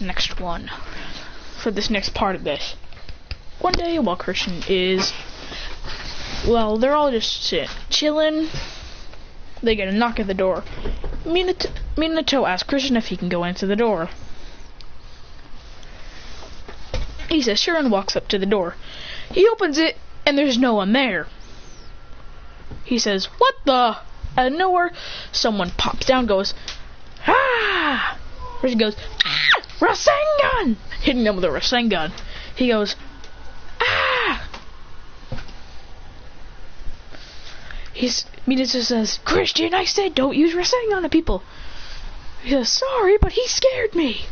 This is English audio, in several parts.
next one. For this next part of this. One day while Christian is, well, they're all just chilling. They get a knock at the door. Minato asks Christian if he can go into the door. He says sure and walks up to the door. He opens it and there's no one there. He says, what the? Out of nowhere, someone pops down, goes, ah! Christian goes, ah! Rasengan! Hitting them with a Rasengan. He goes, ah! Minato says, Christian, I said don't use Rasengan on people. He says, sorry, but he scared me.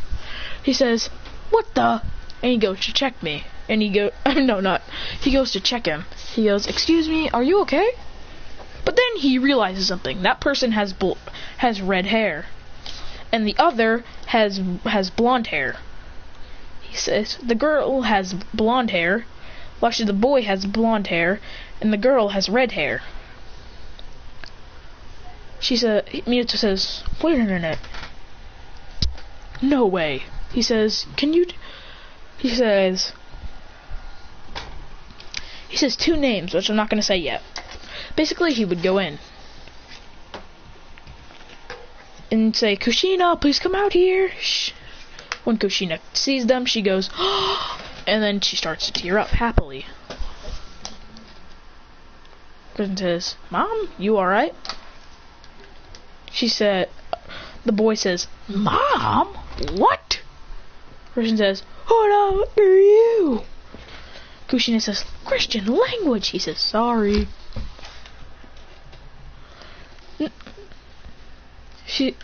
He says, what the? And he goes to check me. And he goes, no, not. He goes to check him. He goes, excuse me, are you okay? But then he realizes something. That person has red hair. And the other has blonde hair. He says, the girl has blonde hair. Well, actually, the boy has blonde hair. And the girl has red hair. Minato says, wait a minute. No way. He says, he says two names, which I'm not going to say yet. Basically, he would go in and say, Kushina, please come out here. Shh. When Kushina sees them, she goes, oh, and then she starts to tear up happily. Kristen says, Mom, you alright? The boy says, Mom? What? Christian says, what are you? Kushina says, Christian language. He says, sorry.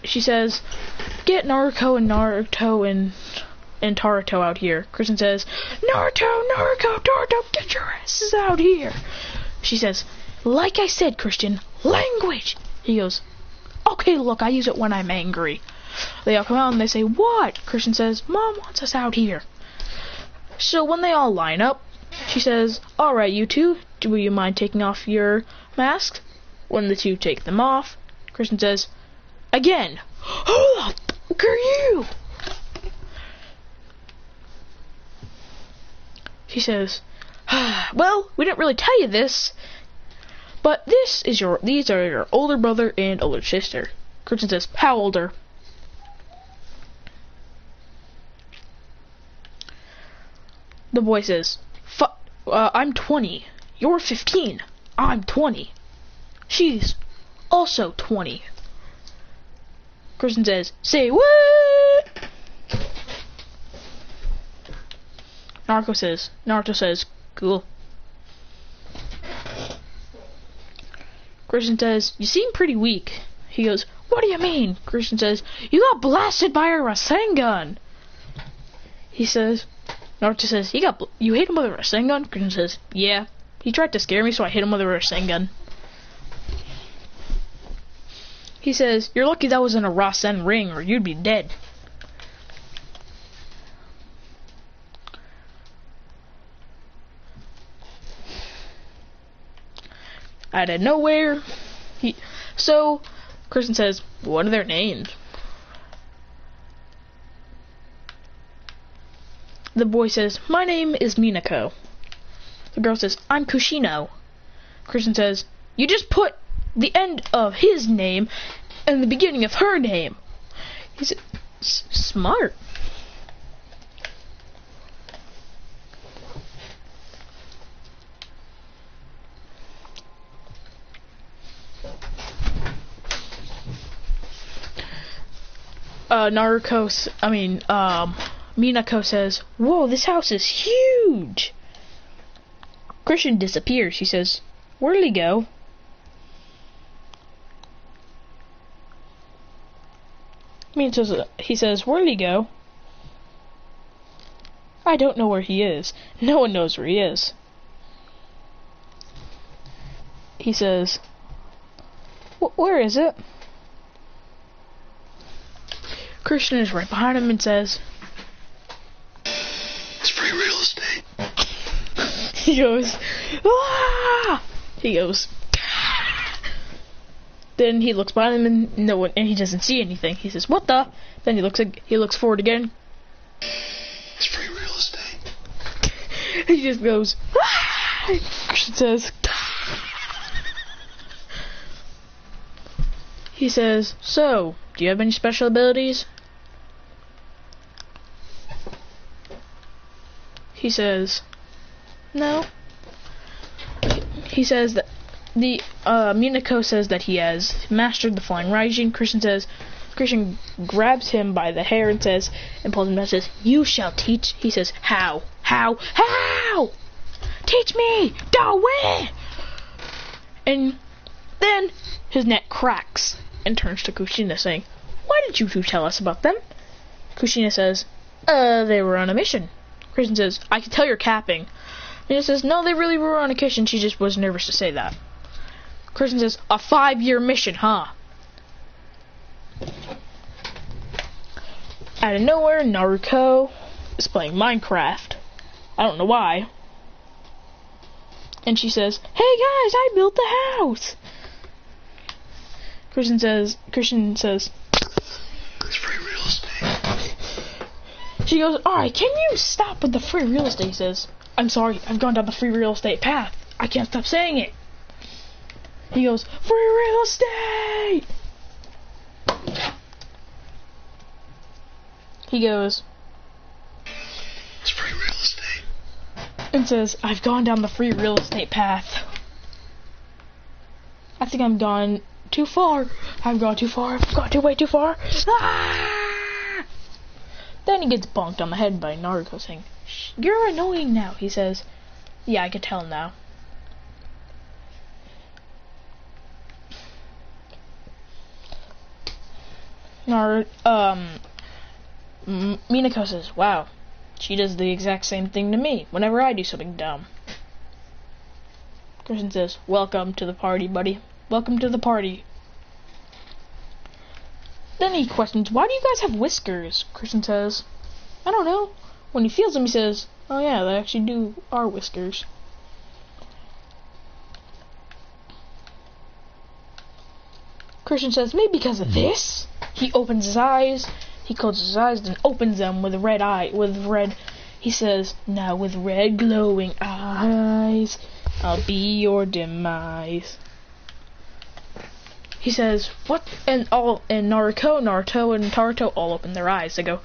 She says, get Naruto and Taruto out here. Christian says, Naruto, get your asses out here. She says, like I said, Christian, language. He goes, okay, look, I use it when I'm angry. They all come out and they say, what? Christian says, Mom wants us out here. So when they all line up, she says, alright, you two, do you mind taking off your masks? When the two take them off, Christian says, again, who the fuck are you? She says, well, we didn't really tell you this, but these are your older brother and older sister. Christian says, how older? The boy says, I'm 20. You're 15. I'm 20. She's also 20. Christian says, say what? Naruto says, cool. Christian says, you seem pretty weak. He goes, what do you mean? Christian says, you got blasted by a Rasengan. Naruto says, you hit him with a Rasengan? Christian says, yeah. He tried to scare me, so I hit him with a Rasengan. He says, you're lucky that was in a Rasen ring, or you'd be dead. Out of nowhere, Christian says, what are their names? The boy says, my name is Minako. The girl says, I'm Kushino. Christian says, you just put the end of his name and the beginning of her name. He's smart. Minako says, whoa, this house is huge. Christian disappears. She says, where'd he go? He says, where'd he go? I don't know where he is. No one knows where he is. He says, where is it? Christian is right behind him and says, it's free real estate. He goes, ah! He goes, then he looks behind him and he doesn't see anything. He says, what the? Then he looks forward again. He just goes, ah! Christian says, he says, so, do you have any special abilities? He says, no. He says that the Minako says that he has mastered the flying Raijin. Christian grabs him by the hair and says, and pulls him down and says, you shall teach. He says, how? Teach me! Where? And then his neck cracks and turns to Kushina saying, why did you two tell us about them? Kushina says, they were on a mission. Christian says, I can tell you're capping. Mina says, no, they really were on a mission. She just was nervous to say that. Christian says, a 5-year mission, huh? Out of nowhere, Naruto is playing Minecraft. I don't know why. And she says, hey guys, I built the house. Christian says, it's free real estate. She goes, alright, can you stop with the free real estate? He says, I'm sorry, I've gone down the free real estate path. I can't stop saying it. He goes, free real estate! He goes, it's free real estate. And says, I've gone down the free real estate path. I think I'm gone too far. I've gone too far. I've gone way too far. Ah! Then he gets bonked on the head by Naruto saying, you're annoying now. He says, yeah, I can tell now. Minako says, wow, she does the exact same thing to me whenever I do something dumb. Christian says, welcome to the party, buddy. Welcome to the party. Then he questions, why do you guys have whiskers? Christian says, I don't know. When he feels them, he says, oh yeah, they actually are whiskers. Christian says, maybe because of this? He opens his eyes. He closes his eyes, then opens them with he says, now with red glowing eyes, I'll be your demise. He says, what? And Naruto and Taruto all open their eyes. They go,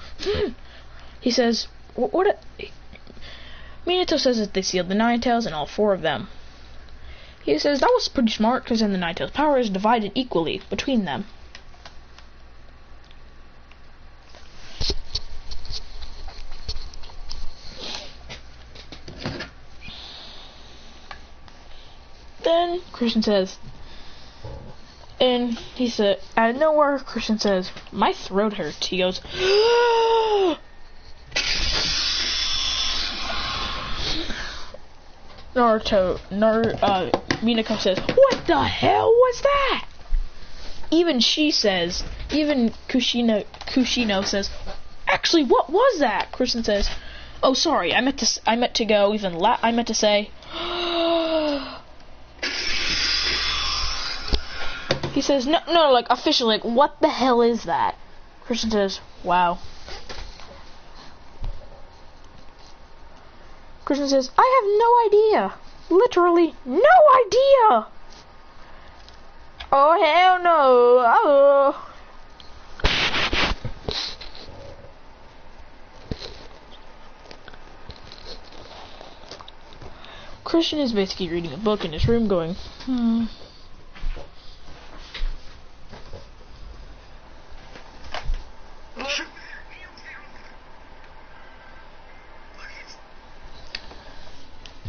He says, what? Minato says that they sealed the Nine Tails and all 4 of them. He says, that was pretty smart, because then the Nine Tails' power is divided equally between them. Then Christian says, and he said, out of nowhere, Christian says, my throat hurts. He goes, Minako says, what the hell was that? Even Kushino says, actually, what was that? Christian says, oh, sorry, I meant to say, he says, no, like, officially, like, what the hell is that? Christian says, wow. Christian says, I have no idea. Literally, no idea. Oh, hell no. Oh. Christian is basically reading a book in his room going,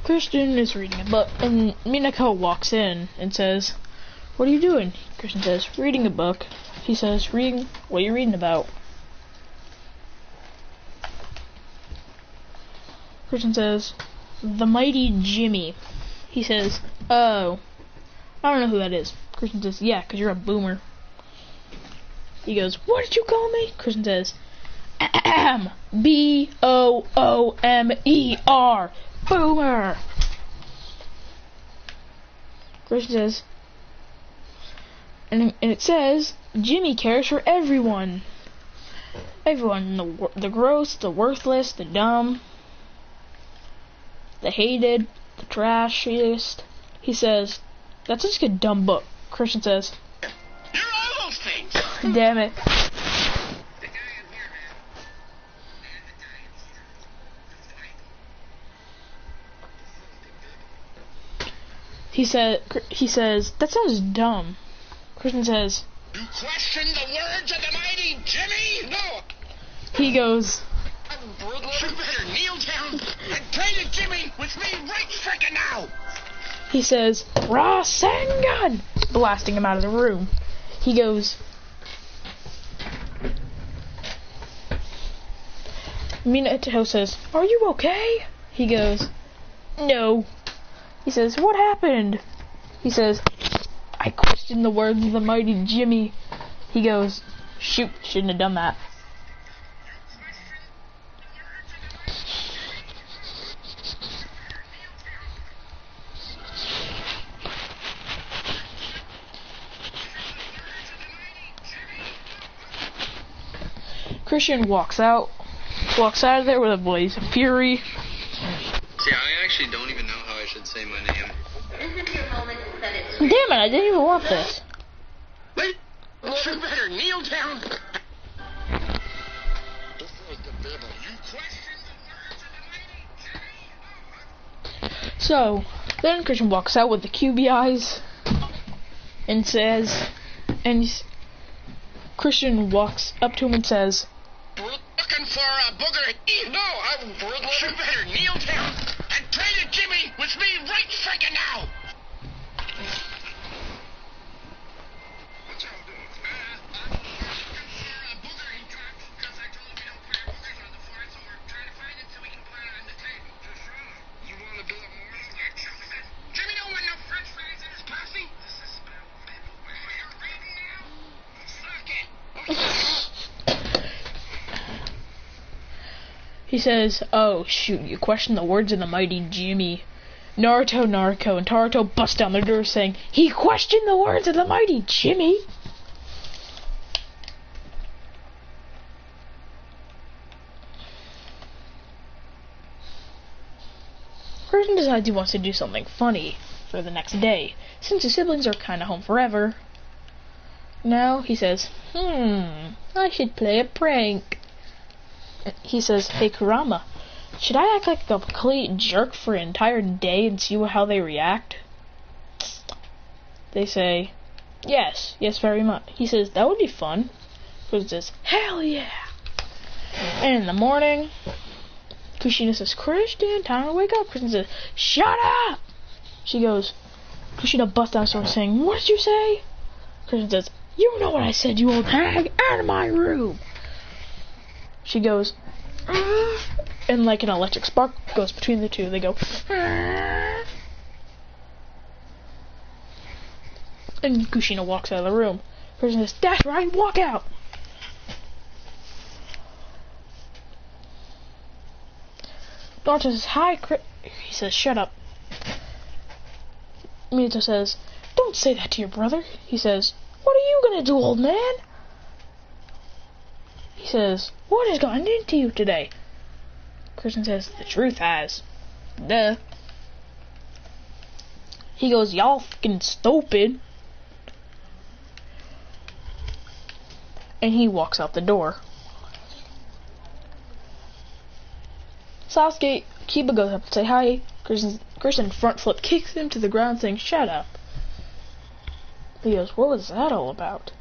Christian is reading a book, and Minako walks in and says, what are you doing? Christian says, reading a book. He says, reading? What are you reading about? Christian says, the Mighty Jimmy. He says, oh, I don't know who that is. Christian says, yeah, because you're a boomer. He goes, what did you call me? Christian says, B-O-O-M-E-R. Boomer! Christian says, and it says, Jimmy cares for everyone. Everyone, the gross, the worthless, the dumb. the hated, the trashiest. He says, that's such a dumb book. Christian says, You're all those things. damn it. He says, that sounds dumb. Christian says, You question the words of the mighty Jimmy? No. he goes, You better kneel down and pray to Jimmy with me right frickin' now. he says, Rasengan! Blasting him out of the room. He goes, Minato says, are you okay? He goes, no. He says, what happened? He says, I questioned the words of the mighty Jimmy. He goes, shoot, shouldn't have done that. Christian walks out of there with a blaze of fury. See, I actually don't even know how I should say my name. Damn it, I didn't even want this. Wait. You better kneel down. You question the words of the mighty Jimmy? So, then Christian walks out with the QB eyes and says, Christian walks up to him and says, We're looking for a booger. You better kneel down and pray to Jimmy with me right frickin' now. What's y'all doing? I'm looking for a booger he dropped because I told him we don't plant boogers on the floor, so we're trying to find it so we can plant it on the table. Just right. You want to do it more? Yeah, Jimmy don't want no french fries in his posse. This is spelled February. Oh, you're reading now? Suck it. he says, oh shoot, you question the words of the mighty Jimmy. Naruto, and Taruto bust down their door saying, he questioned the words of the mighty Jimmy. Christian decides he wants to do something funny for the next day, since his siblings are kinda home forever. Now he says, I should play a prank. He says, hey Kurama, should I act like a complete jerk for an entire day and see how they react? They say, yes, very much. He says, that would be fun. Christian says, hell yeah. And in the morning, Kushina says, Christian, time to wake up. Christian says, shut up! She goes, Kushina busts down and starts saying, what did you say? Christian says, you know what I said, you old hag, out of my room. She goes, and like an electric spark goes between the two. They go, and Kushina walks out of the room. Christian says, that's right, walk out. Naruto says, hi, he says, shut up. Minato says, don't say that to your brother. He says, what are you gonna do, old man? He says, what has gotten into you today? Christian says, the truth has. Duh. He goes, y'all fucking stupid. And he walks out the door. Sasuke, Kiba goes up to say hi. Christian front flip kicks him to the ground saying, shut up. He goes, what was that all about?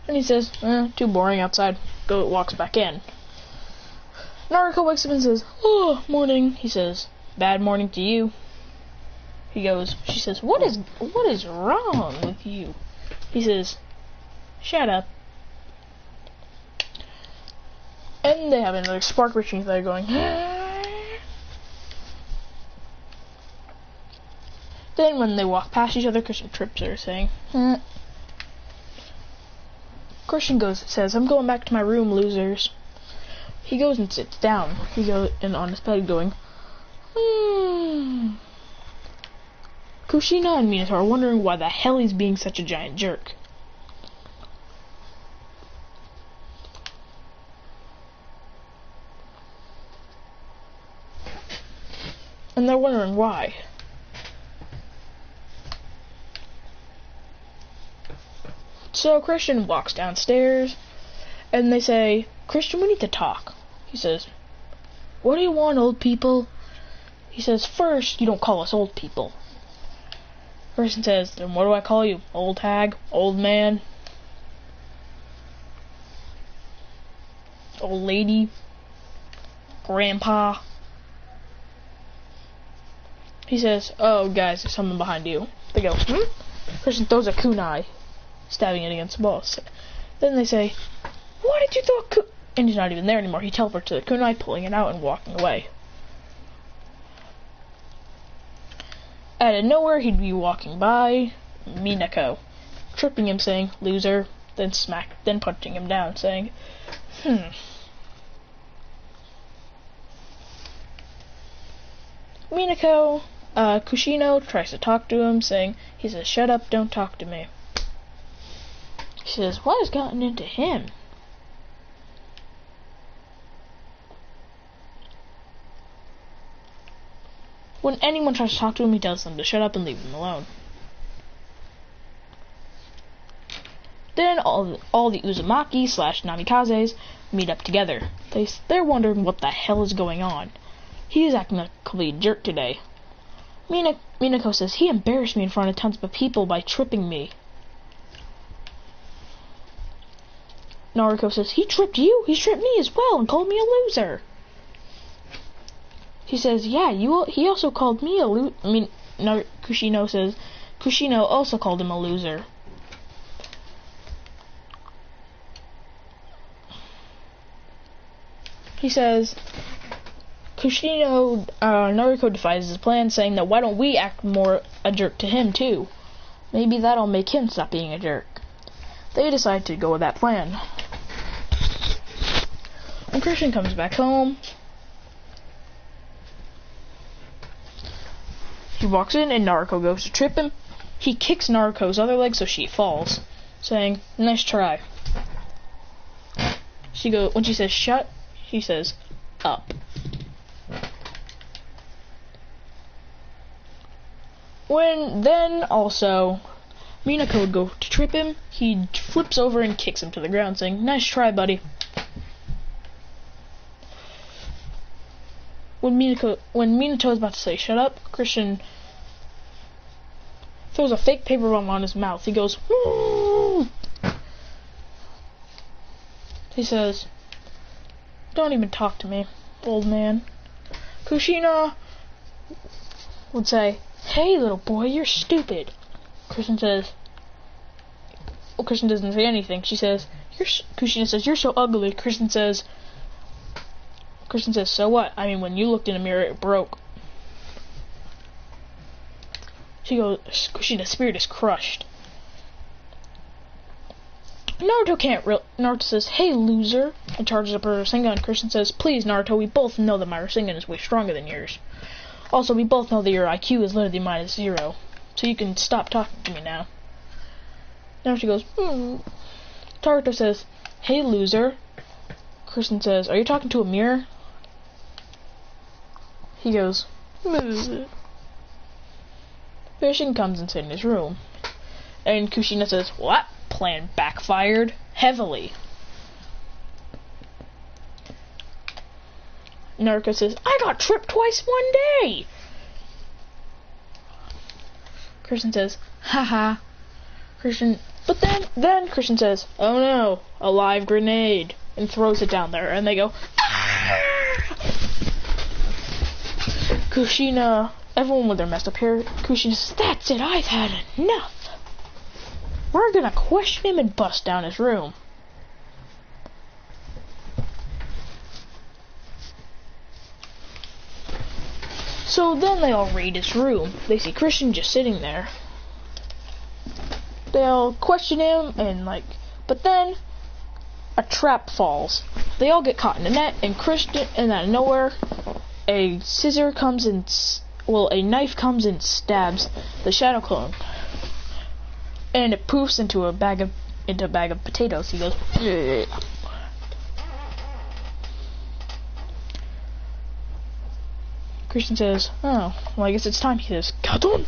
And he says, too boring outside. Walks back in. Naruto wakes up and says, oh, morning. He says, bad morning to you. She says, what is wrong with you? He says, shut up. And they have another spark machine. They're going, Then when they walk past each other, Christian trips her, saying, Christian says, I'm going back to my room, losers. He goes and sits down. He goes and on his bed going, Kushina and Minato are wondering why the hell he's being such a giant jerk. And they're wondering why. So Christian walks downstairs, and they say, Christian, we need to talk. He says, what do you want, old people? He says, first, you don't call us old people. Christian says, then what do I call you? Old hag? Old man? Old lady? Grandpa? He says, oh, guys, there's something behind you. They go, Christian throws a kunai, stabbing it against the wall. Then they say, why did you throw a kunai? And he's not even there anymore. He teleports to the kunai, pulling it out and walking away. Out of nowhere, he'd be walking by Minako, tripping him, saying, loser, then punching him down, saying, Minako, Kushino tries to talk to him, saying, he says, shut up, don't talk to me. He says, what has gotten into him? When anyone tries to talk to him, he tells them to shut up and leave him alone. Then all the Uzumaki / Namikazes meet up together. They're wondering what the hell is going on. He is acting like a complete jerk today. Minako says, he embarrassed me in front of tons of people by tripping me. Naruto says, he tripped you? He tripped me as well and called me a loser. He says, yeah, he also called me a loser. Kushino says, Kushino also called him a loser. He says, Naruto defies his plan, saying that why don't we act more a jerk to him too? Maybe that'll make him stop being a jerk. They decide to go with that plan. When Christian comes back home, he walks in and Naruto goes to trip him. He kicks Naruto's other leg so she falls, saying, nice try. When she says shut, he says up. Then also Minako would go to trip him, he flips over and kicks him to the ground, saying, nice try, buddy. When Minato is about to say shut up, Christian throws a fake paper bomb on his mouth. He goes, woo! He says, don't even talk to me, old man. Kushina would say, hey, little boy, you're stupid. Christian says, well, Christian doesn't say anything. Kushina says, you're so ugly. Christian says, so what? I mean, when you looked in a mirror, it broke. She goes, Kushina's spirit is crushed. Naruto says, hey, loser, and charges up her Rasengan. Christian says, please, Naruto, we both know that my Rasengan is way stronger than yours. Also, we both know that your IQ is literally -0, so you can stop talking to me now. Naruto goes, Naruto says, hey, loser. Christian says, are you talking to a mirror? He goes, Christian comes inside in his room. And Kushina says, what? Plan backfired heavily. Naruto says, I got tripped twice one day. Christian says, haha. But then Christian says, oh no, a live grenade, and throws it down there, and they go, Kushina, everyone with their messed up hair, Kushina says, that's it, I've had enough. We're gonna question him and bust down his room. So then they all raid his room. They see Christian just sitting there. They all question him but then a trap falls. They all get caught in a net, and out of nowhere, a knife comes and stabs the Shadow Clone, and it poofs into a bag of potatoes. He goes, Christian says, oh, well, I guess it's time. He says, Kadun!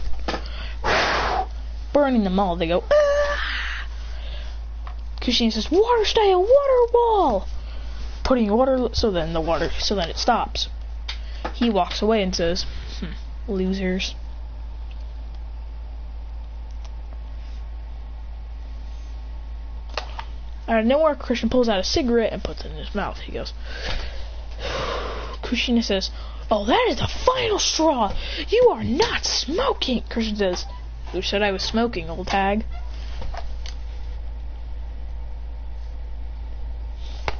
Burning them all. They go, ah! Christian says, water stay a water wall! Putting water, so then it stops. He walks away and says, losers. Out of nowhere, Christian pulls out a cigarette and puts it in his mouth. He goes, Kushina says, oh, that is the final straw. You are not smoking. Christian says, who said I was smoking, old hag?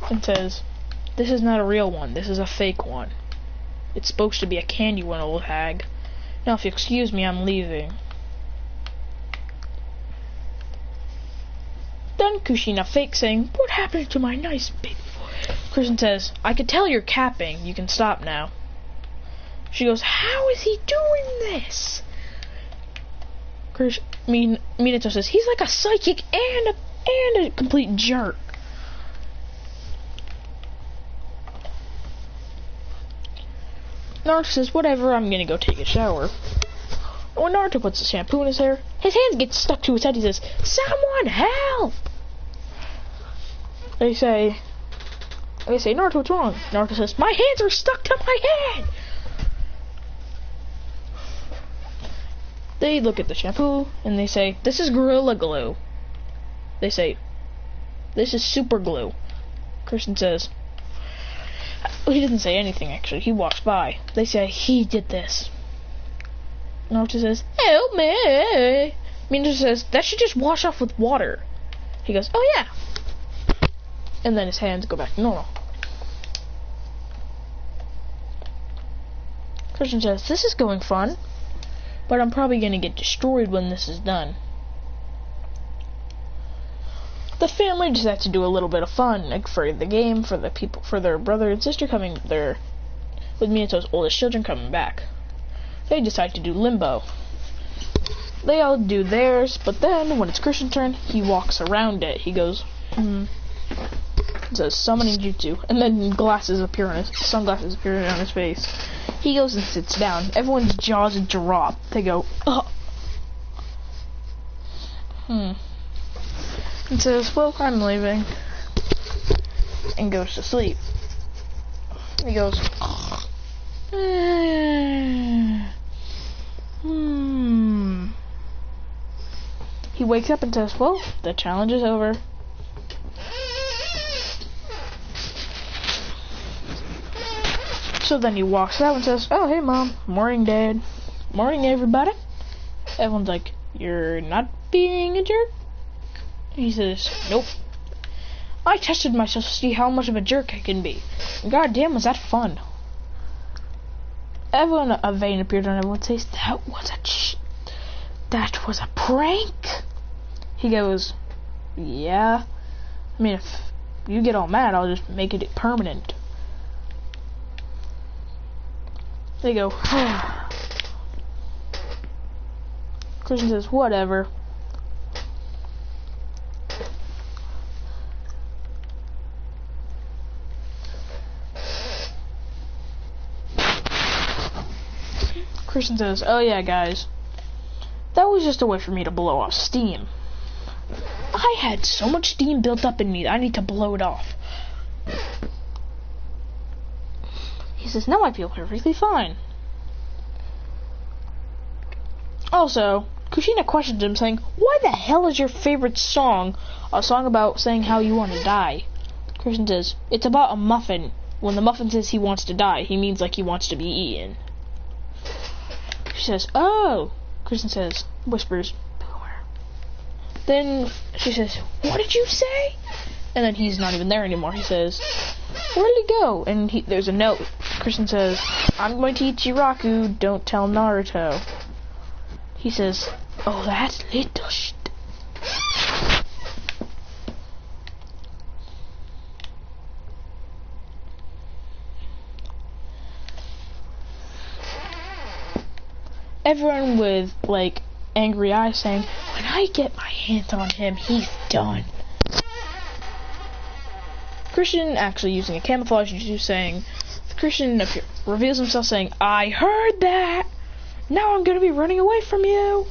And says, this is not a real one. This is a fake one. It's supposed to be a candy one, old hag. Now, if you excuse me, I'm leaving. Then Kushina fakes saying, what happened to my nice baby boy? Christian says, I can tell you're capping. You can stop now. She goes, how is he doing this? Minato says, he's like a psychic and a complete jerk. Naruto says, whatever, I'm gonna go take a shower. When Naruto puts the shampoo in his hair, his hands get stuck to his head. He says, someone help! They say, Naruto, what's wrong? Naruto says, my hands are stuck to my head! They look at the shampoo, and they say, this is Gorilla Glue. They say, this is super glue. Christian says, he doesn't say anything, actually. He walks by. They say, he did this. Naruto says, help me! Minato says, that should just wash off with water. He goes, oh yeah. And then his hands go back to normal. Christian says, this is going fun, but I'm probably going to get destroyed when this is done. The family decides to do a little bit of fun, like for the game, for the people, for their brother and sister coming there, with Minato's oldest children coming back. They decide to do limbo. They all do theirs, but then when it's Christian's turn, he walks around it. He goes, It says summoning jutsu, and then sunglasses appear on his face. He goes and sits down. Everyone's jaws drop. They go, ugh. And says, well, I'm leaving. And goes to sleep. He goes, He wakes up and says, well, the challenge is over. So then he walks out and says, oh, hey, Mom. Morning, Dad. Morning, everybody. Everyone's like, you're not being a jerk? He says, nope. I tested myself to see how much of a jerk I can be. God damn, was that fun. A vein appeared on everyone says, that was a prank. He goes, yeah. I mean, if you get all mad, I'll just make it permanent. They go, Christian says, whatever. Christian says, oh yeah, guys, that was just a way for me to blow off steam. I had so much steam built up in me that I need to blow it off. He says, now I feel perfectly fine. Also, Kushina questions him, saying, why the hell is your favorite song a song about saying how you want to die? Christian says, it's about a muffin. When the muffin says he wants to die, he means like he wants to be eaten. She says, oh. Christian says, whispers, boomer. Then she says, what did you say? And then he's not even there anymore. He says, where did he go? And there's a note. Christian says, I'm going to eat Jiraku, don't tell Naruto. He says, oh, that's little shit. Everyone with, like, angry eyes saying, when I get my hands on him, he's done. Christian actually using a camouflage jutsu saying, Christian reveals himself saying, "I heard that! Now I'm gonna be running away from you!"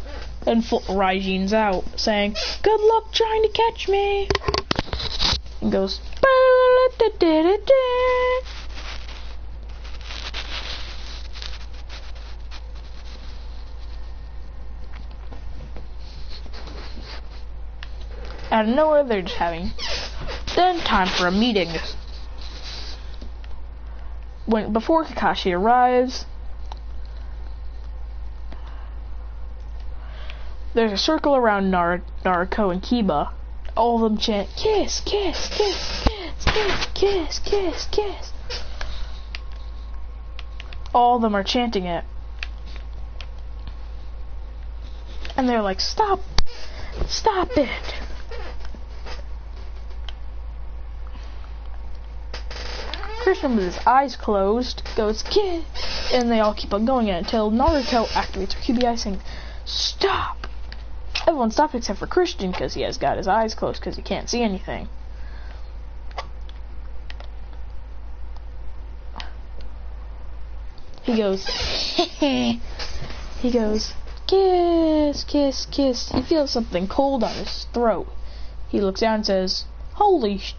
And Raijine's out, saying, "Good luck trying to catch me!" And goes, out of nowhere, they're just having then time for a meeting. Before Kakashi arrives, there's a circle around Naruto and Kiba. All of them chant, "Kiss, kiss, kiss, kiss, kiss, kiss, kiss, kiss." All of them are chanting it. And they're like, "Stop, stop it." Christian, with his eyes closed, goes, "Kiss," and they all keep on going until Naruto activates her QBI saying, "Stop." Everyone stops except for Christian because he has got his eyes closed because he can't see anything. He goes, he goes, "Kiss, kiss, kiss." He feels something cold on his throat. He looks down and says, "Holy shit."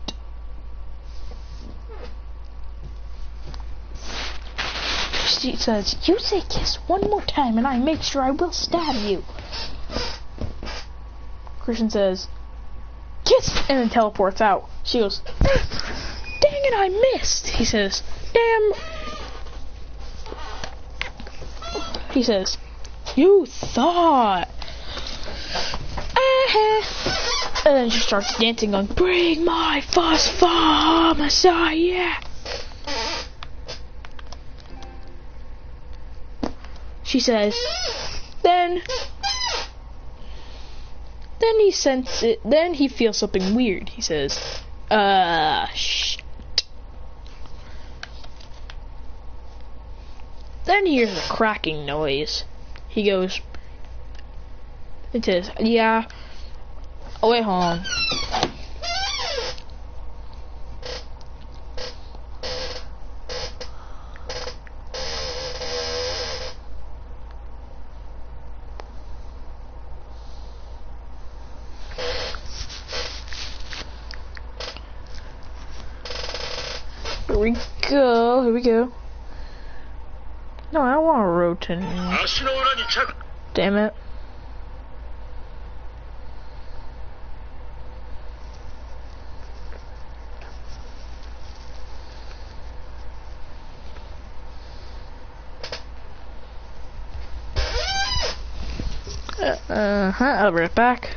She says, "You say kiss one more time and I make sure I will stab you." Christian says, "Kiss," and then teleports out. She goes, "Dang it, I missed." He says, "Damn." He says, "You thought." And then she starts dancing on "Bring my phosphor, Messiah." She says, then he senses it, then he feels something weird. He says, shit. Then he hears a cracking noise. He goes, it says, "Yeah." Oh wait, hold on. Here we go. No, I don't want to rotate. Damn it. I'll be right back.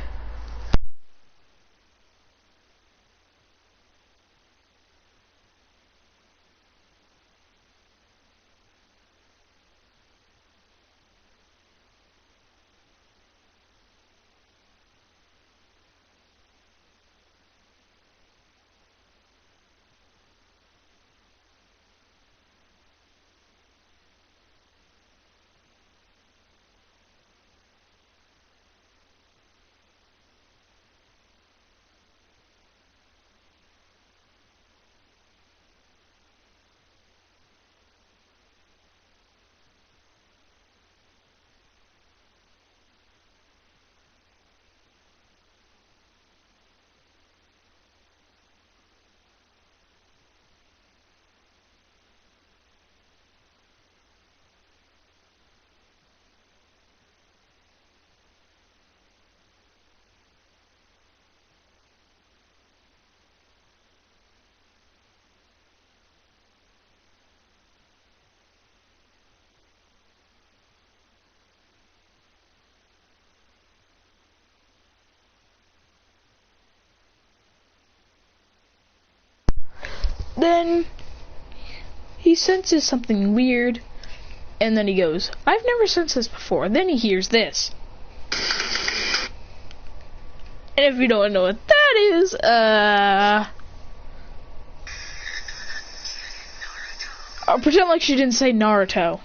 Then he senses something weird, and then he goes, "I've never sensed this before." Then he hears this. And if you don't know what that is, I'll pretend like she didn't say Naruto.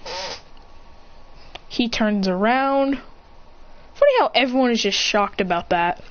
He turns around. Funny how everyone is just shocked about that.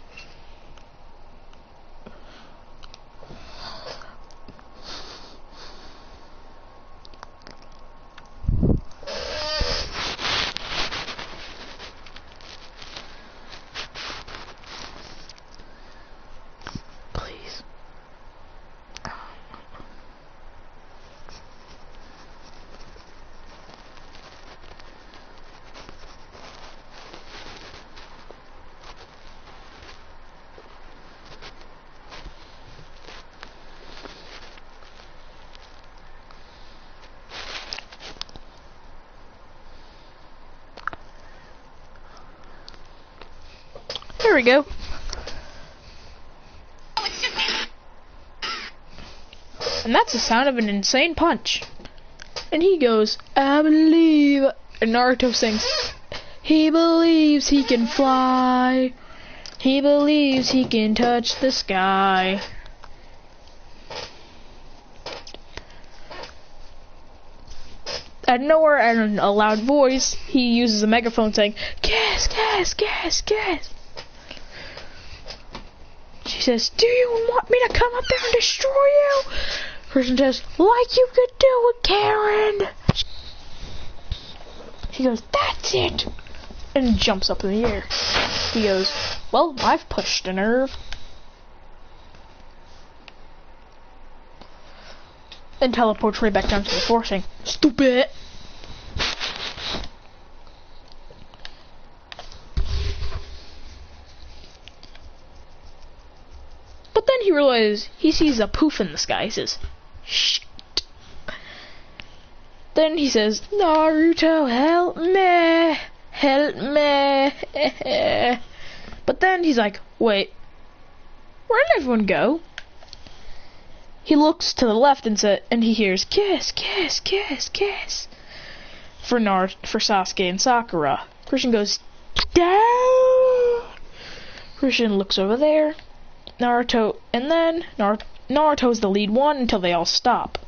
we go. And that's the sound of an insane punch. And he goes, I believe. And Naruto sings, he believes he can fly. He believes he can touch the sky. Out of nowhere, in a loud voice, he uses a megaphone saying, gas, gas, gas, gas. She says, do you want me to come up there and destroy you? Person says, like you could do it, Karen. She goes, that's it. And jumps up in the air. He goes, well, I've pushed a nerve. And teleports right back down to the floor saying, stupid. But then he realizes he sees a poof in the sky. He says, shit. Then he says, Naruto, help me. Help me. But then he's like, wait, where'd everyone go? He looks to the left and he hears kiss, kiss, kiss, kiss for Sasuke and Sakura. Christian goes down. Christian looks over there. Naruto, and then Naruto's the lead one until they all stop.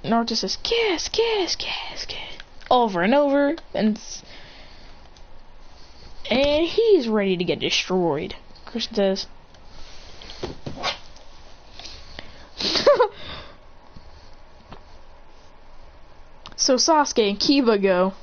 Naruto says kiss, kiss, kiss, kiss over and over, and he's ready to get destroyed. Christian says. So Sasuke and Kiba go.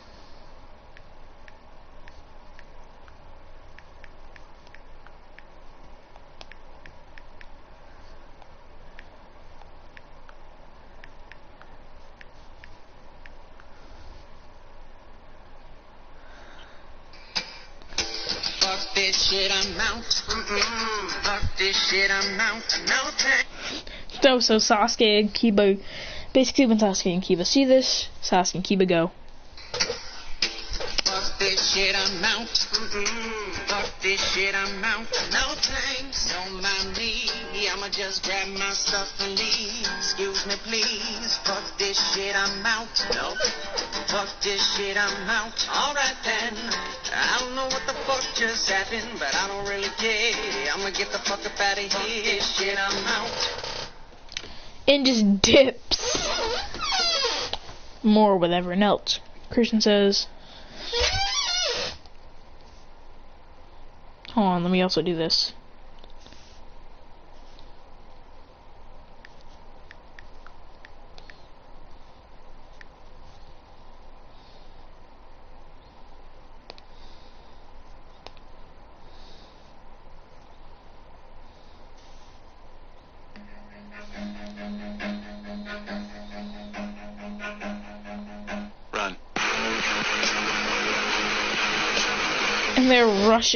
Fuck this shit, I'm out. Fuck this shit, I'm out. No thanks. So Sasuke and Kiba, basically when Sasuke and Kiba see this, Sasuke and Kiba go. Fuck this shit, I'm out. Fuck this shit, I'm out. No thanks, don't mind me. I'ma just grab my stuff and leave. Excuse me, please. Fuck this shit, I'm out. Nope. Fuck this shit, I'm out. Alright then. I don't know what the fuck just happened, but I don't really care. I'ma get the fuck up out of here. Fuck this shit, I'm out. And just dips. More with everyone else. Christian says, hold on, let me also do this. And they're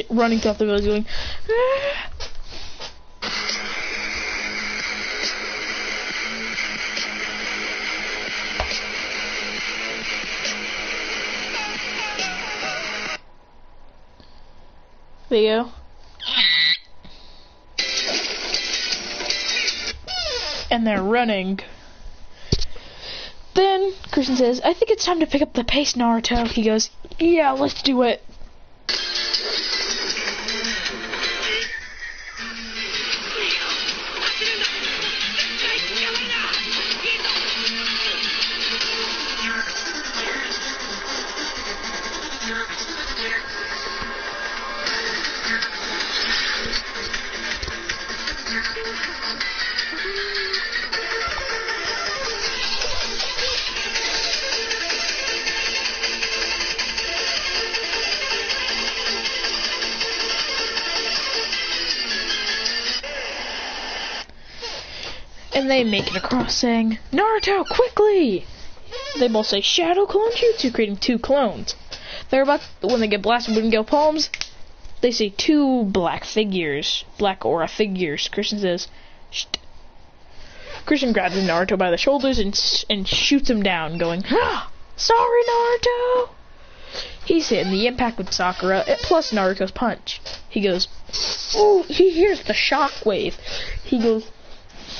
running throughout the village going, ah. There you go. And they're running. Then Christian says, I think it's time to pick up the pace, Naruto. He goes, yeah, let's do it. And they make it across saying, Naruto, quickly! They both say Shadow Clone Jutsu, creating two clones. They're about, when they get blasted with Gale palms, they say two black figures, black aura figures. Christian says, Sht. Christian grabs Naruto by the shoulders and shoots him down, going, ah, sorry, Naruto! He's hitting the impact with Sakura, plus Naruto's punch. He goes, ooh, he hears the shockwave. He goes,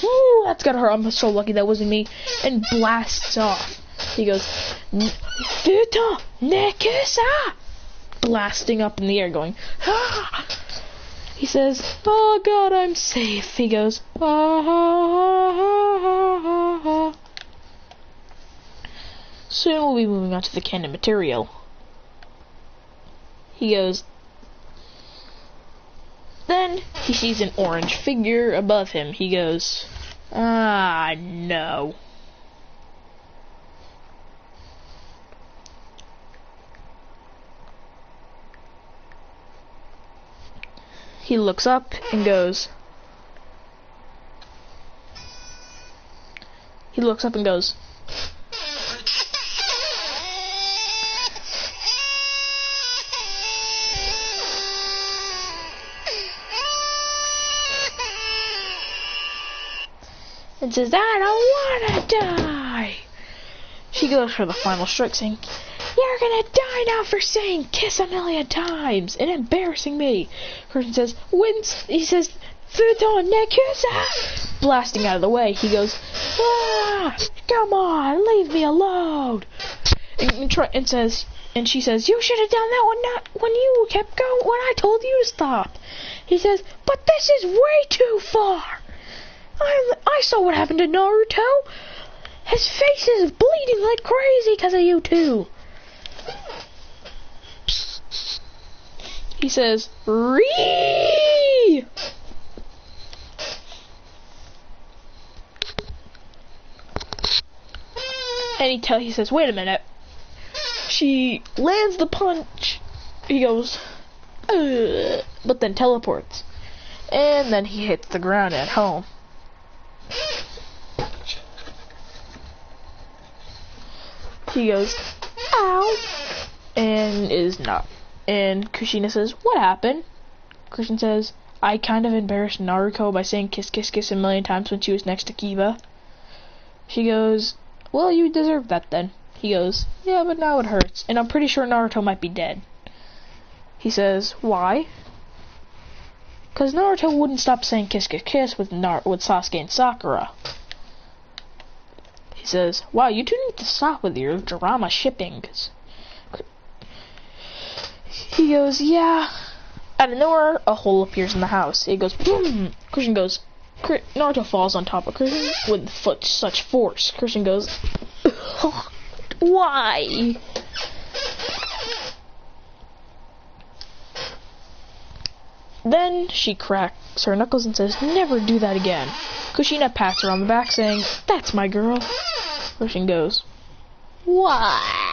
ooh, that's gotta hurt. I'm so lucky that wasn't me. And blasts off. He goes, Futo Nekusa! Blasting up in the air, going, ah! He says, oh god, I'm safe. He goes, ah. Soon we'll be moving on to the canon material. He goes, then he sees an orange figure above him. He goes, ah, no. He looks up and goes, and says, I don't wanna die. She goes for the final strike, saying, you're gonna die now for saying kiss a million times and embarrassing me. Person says, he says, Futon Nekusa! Blasting out of the way. He goes, ah, come on, leave me alone. And she says, you should have done that when you kept going, when I told you to stop. He says, but this is way too far. I saw what happened to Naruto. His face is bleeding like crazy because of you two. He says, Ree! And he says, wait a minute. She lands the punch. He goes, ugh, but then teleports. And then he hits the ground at home. He goes, ow, and is not. And Kushina says, what happened? Christian says, I kind of embarrassed Naruto by saying kiss, kiss, kiss a million times when she was next to Kiba. She goes, well, you deserve that then. He goes, yeah, but now it hurts, and I'm pretty sure Naruto might be dead. He says, why? Because Naruto wouldn't stop saying kiss, kiss, kiss with Sasuke and Sakura. He says, wow, you two need to stop with your drama shipping. He goes, yeah. Out of nowhere, a hole appears in the house. He goes, boom. Christian goes, Naruto falls on top of Christian with such force. Christian goes, why? Then she cracks her knuckles and says, never do that again. Kushina pats her on the back saying, that's my girl. Christian goes, why?